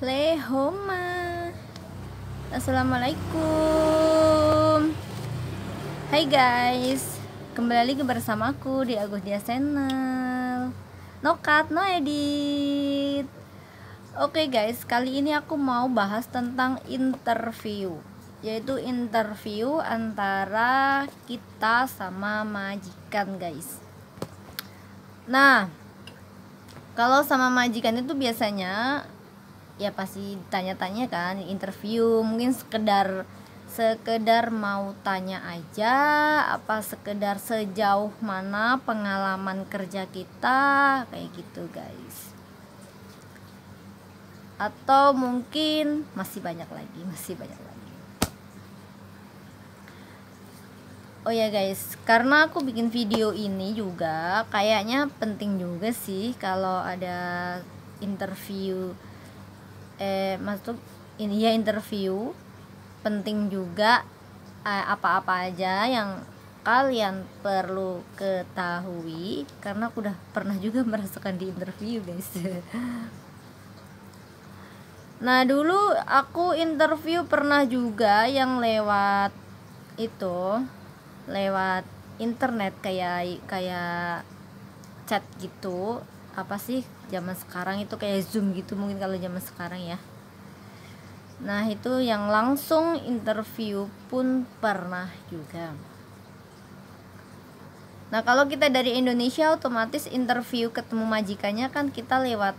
Lehoma. Assalamualaikum. Hai guys, kembali lagi bersama aku di Agus Dia Channel. No cut, no edit. Oke guys, kali ini aku mau bahas tentang interview, yaitu interview antara kita sama majikan guys. Nah, kalau sama majikan itu biasanya ya pasti tanya-tanya kan, interview, mungkin sekedar mau tanya aja, apa sekedar sejauh mana pengalaman kerja kita, kayak gitu guys. Atau mungkin masih banyak lagi. Oh ya guys, karena aku bikin video ini juga kayaknya penting juga sih kalau ada interview, maksud ini ya interview penting juga, apa-apa aja yang kalian perlu ketahui, karena aku udah pernah juga merasakan di interview guys. Nah dulu aku interview pernah juga yang lewat internet, kayak chat gitu, apa sih zaman sekarang itu kayak Zoom gitu mungkin kalau zaman sekarang ya. Nah itu yang langsung interview pun pernah juga. Nah kalau kita dari Indonesia otomatis interview ketemu majikannya kan kita lewat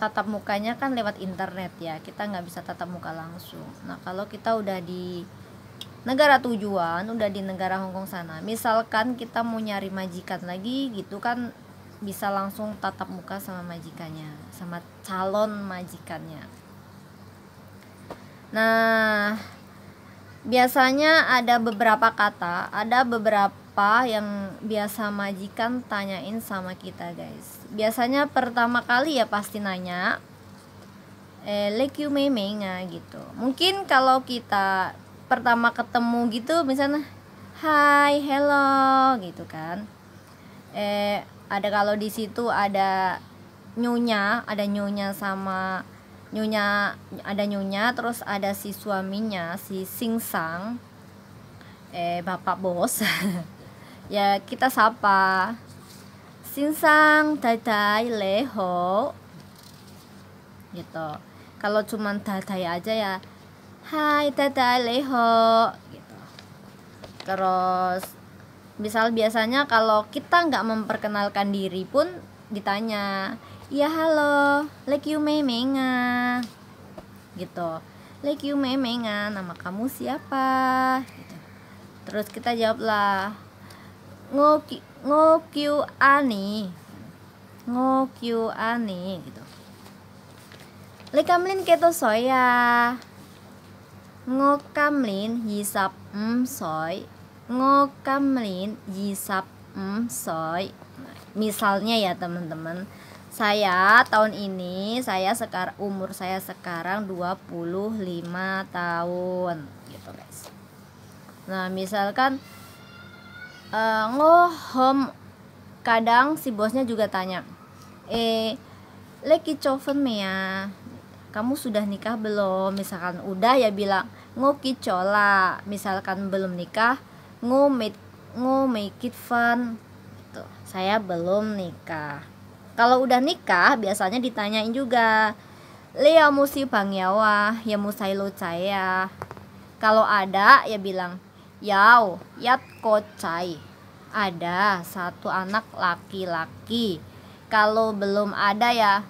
tatap mukanya kan lewat internet ya, kita nggak bisa tatap muka langsung. Nah kalau kita udah di negara tujuan, udah di negara Hongkong sana, misalkan kita mau nyari majikan lagi gitu kan, bisa langsung tatap muka sama majikannya, sama calon majikannya. Nah biasanya ada beberapa kata, ada beberapa yang biasa majikan tanyain sama kita guys. Biasanya pertama kali ya pasti nanya leku memeng gitu. Mungkin kalau kita pertama ketemu gitu misalnya hai, hello gitu kan, ada kalau di situ ada nyonya sama nyonya, ada nyonya, terus ada si suaminya, si Singsang, bapak bos. Ya kita sapa Singsang dadai leho gitu. Kalau cuman dadai aja ya hai dadai leho gitu. Terus biasanya kalau kita nggak memperkenalkan diri pun ditanya, ya halo leku memenga gitu, leku memenga, nama kamu siapa gitu. Terus kita jawablah ngokyu ani gitu. Lekamlin keto soya, ngokamlin yisap soy, ngokamlin yisap soy. Misalnya ya teman-teman, saya tahun ini umur saya sekarang 25 tahun gitu guys. Nah misalkan ngohom, kadang si bosnya juga tanya, leki chofen mea, kamu sudah nikah belum? Misalkan udah ya bilang ngoki cola, misalkan belum nikah ngo make it fun gitu, saya belum nikah. Kalau udah nikah biasanya ditanyain juga lea musi bangyawa ya musai lo caya. Kalau ada ya bilang yao yat kocai, ada satu anak laki-laki. Kalau belum ada ya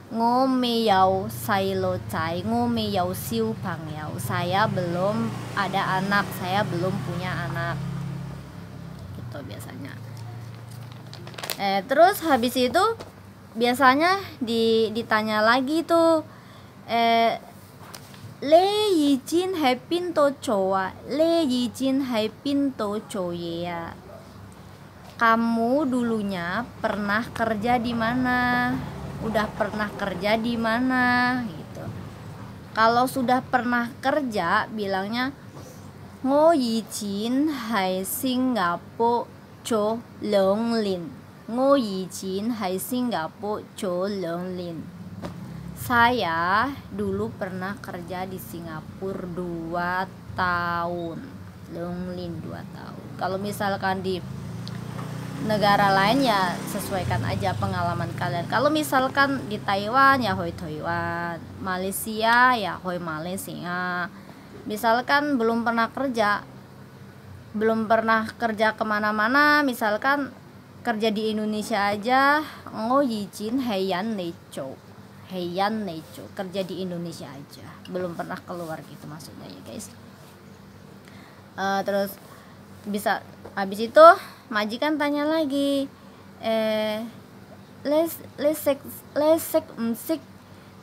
ngome yau sailo cai, ngome yau siu bang yau, saya belum ada anak, saya belum punya anak gitu biasanya. Terus habis itu biasanya ditanya lagi tuh, le yijin hai pin to chowa, le yijin hai pin to choya, kamu dulunya pernah kerja di mana? Udah pernah kerja di mana gitu. Kalau sudah pernah kerja bilangnya ngo yijin hai Singapore cho long lin, ngo yijin hai Singapore cho long lin, Saya dulu pernah kerja di Singapura 2 tahun. Longlin 2 tahun. Kalau misalkan di negara lain ya sesuaikan aja pengalaman kalian. Kalau misalkan di Taiwan ya hoi Taiwan, Malaysia ya hoi Malaysia. Misalkan belum pernah kerja kemana-mana, misalkan kerja di Indonesia aja, izin Heian Neco, kerja di Indonesia aja, belum pernah keluar gitu maksudnya ya guys. Terus bisa habis itu majikan tanya lagi, lesek msik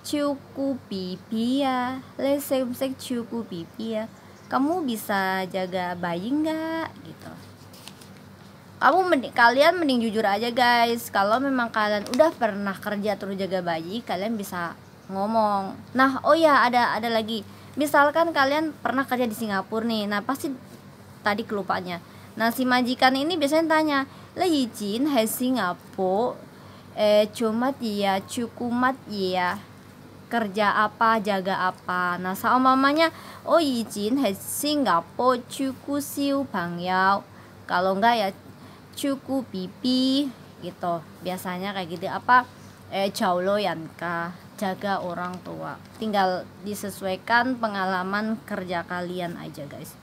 cukup pipi ya, lesek msik cukup pipi ya, kamu bisa jaga bayi nggak gitu. Kalian mending jujur aja guys. Kalau memang kalian udah pernah kerja terus jaga bayi, kalian bisa ngomong. Nah, oh ya ada lagi. Misalkan kalian pernah kerja di Singapura nih. Nah, pasti tadi kelupanya. Nah, si majikan ini biasanya tanya, "Le izin hai Singapura, cumat ya, cukumat ya. Kerja apa, jaga apa." Nah, sama mamanya, "Oh izin hai Singapura, cuku siu pangyao." Kalau enggak ya cukup pipi gitu, biasanya kayak gitu. Apa jaulo yanka, jaga orang tua. Tinggal disesuaikan pengalaman kerja kalian aja guys.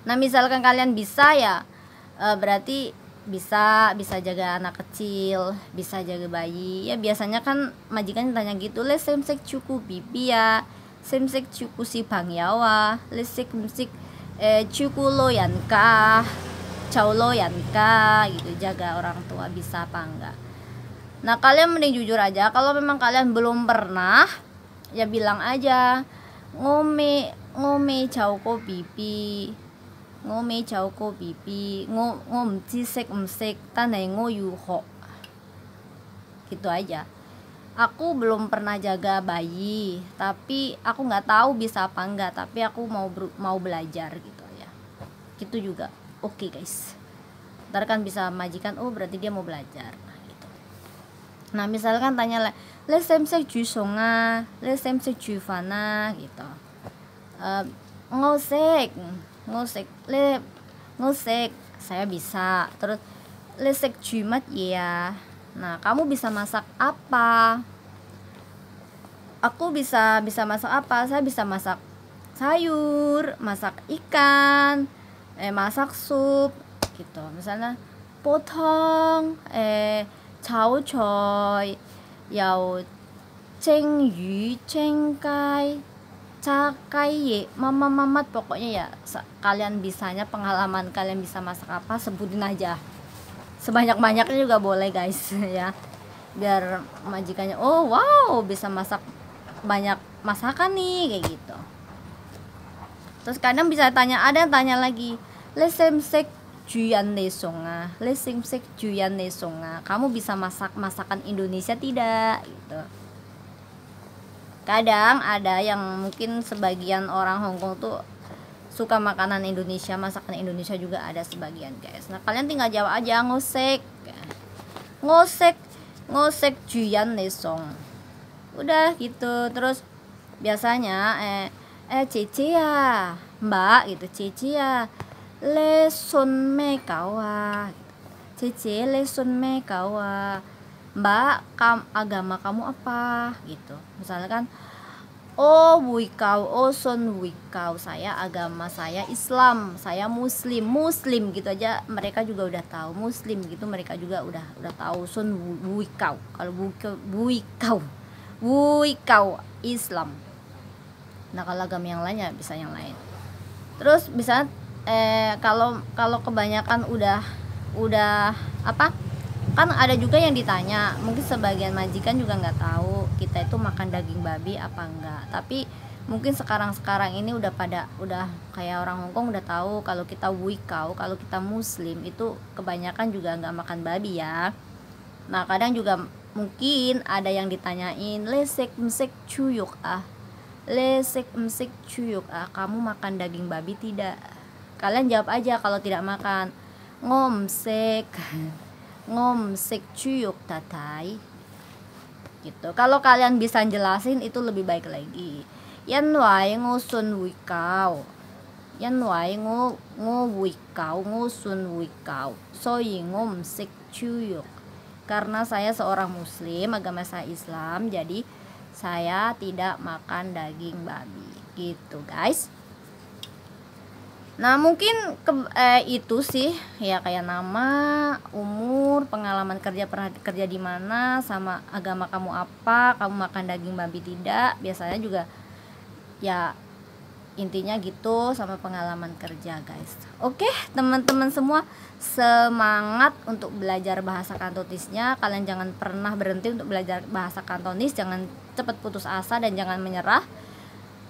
Nah, misalkan kalian bisa ya berarti bisa jaga anak kecil, bisa jaga bayi ya. Biasanya kan majikan tanya gitu, le semsek cukup pipi ya, semsek cukup si bangyawa, le semsek cukup lo yanka, caulo yanka gitu, jaga orang tua bisa apa enggak. Nah, kalian mending jujur aja. Kalau memang kalian belum pernah ya bilang aja, ngome cauko pipi, ngome cauko pipi, ngomcisek tanai ngoyuho, gitu aja. Aku belum pernah jaga bayi, tapi aku nggak tahu bisa apa enggak, tapi aku mau belajar gitu ya. Gitu juga. Oke guys, ntar kan bisa majikan, oh berarti dia mau belajar gitu. Nah, misalkan tanya le semsek ju songa, le semsek ju fana gitu, ngosek saya bisa. Terus le sek jumat ya, nah kamu bisa masak apa? Aku bisa masak apa? Saya bisa masak sayur, masak ikan, masak sup gitu. Misalnya potong cao choy, yao ceng yu, ceng kai, cakai ye, mamat, pokoknya ya kalian bisanya, pengalaman kalian bisa masak apa sebutin aja. Sebanyak-banyaknya juga boleh guys ya. Biar majikannya, oh wow bisa masak banyak masakan nih kayak gitu. Terus kadang bisa ada yang tanya lagi, le semsek juyan nesonga, le semsek juyan nesonga, kamu bisa masak masakan Indonesia tidak gitu. Kadang ada yang mungkin sebagian orang Hongkong tuh suka makanan Indonesia, masakan Indonesia juga ada sebagian guys. Nah, kalian tinggal jawab aja ngosek juyan nesong, udah gitu. Terus biasanya cece ya mbak gitu, cece ya le son me kawa, cece le son me kawa, mbak agama kamu apa gitu. Misalkan oh wikau, oh son wikau, saya agama saya Islam, saya muslim gitu aja mereka juga udah tahu. Muslim gitu mereka juga udah tahu. Son wikau, kalau wikau Islam. Nah, kalau agama yang lain ya bisa yang lain. Terus bisa kalau kebanyakan udah apa, kan ada juga yang ditanya, mungkin sebagian majikan juga nggak tahu kita itu makan daging babi apa enggak. Tapi mungkin sekarang ini udah kayak orang Hongkong udah tahu kalau kita wikau, kalau kita muslim itu kebanyakan juga nggak makan babi ya. Nah, kadang juga mungkin ada yang ditanyain, lesek msek cuyuk kamu makan daging babi tidak? Kalian jawab aja kalau tidak makan, ngomsek cuyuk tatai gitu. Kalau kalian bisa jelasin itu lebih baik lagi. Yan wai ngusun wikau, yan wai wikau ngusun wikau, soyi ngum sik cuyuk. Karena saya seorang muslim, agama saya Islam, jadi saya tidak makan daging babi gitu guys. Nah mungkin itu sih ya, kayak nama, umur, pengalaman kerja, pernah kerja di mana, sama agama kamu apa, kamu makan daging babi tidak, biasanya juga ya intinya gitu, sama pengalaman kerja guys. Oke teman-teman semua, semangat untuk belajar bahasa Kantonisnya. Kalian jangan pernah berhenti untuk belajar bahasa Kantonis, jangan cepat putus asa dan jangan menyerah,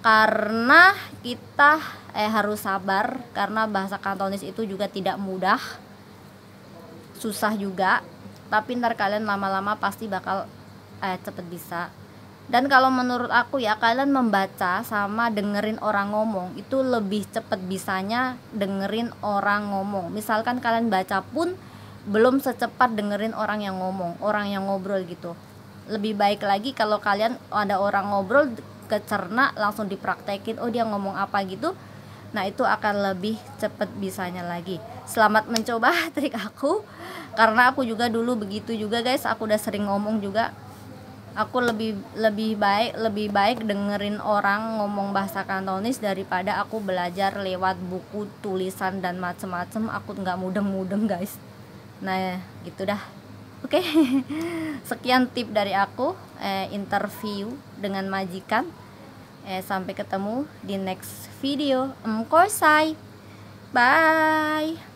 karena kita harus sabar, karena bahasa Kantonis itu juga tidak mudah, susah juga, tapi ntar kalian lama-lama pasti bakal cepet bisa. Dan kalau menurut aku ya, kalian membaca sama dengerin orang ngomong itu lebih cepet bisanya dengerin orang ngomong. Misalkan kalian baca pun belum secepat dengerin orang yang ngomong, orang yang ngobrol gitu. Lebih baik lagi kalau kalian ada orang ngobrol, kecerna langsung dipraktekin, oh dia ngomong apa gitu. Nah itu akan lebih cepet bisanya lagi. Selamat mencoba trik aku, karena aku juga dulu begitu juga guys. Aku udah sering ngomong juga. Aku lebih baik dengerin orang ngomong bahasa Kantonis daripada aku belajar lewat buku tulisan dan macem-macem. Aku nggak mudeng guys. Nah gitu dah. Oke. Sekian tip dari aku, interview dengan majikan. Sampai ketemu di next video. Bye.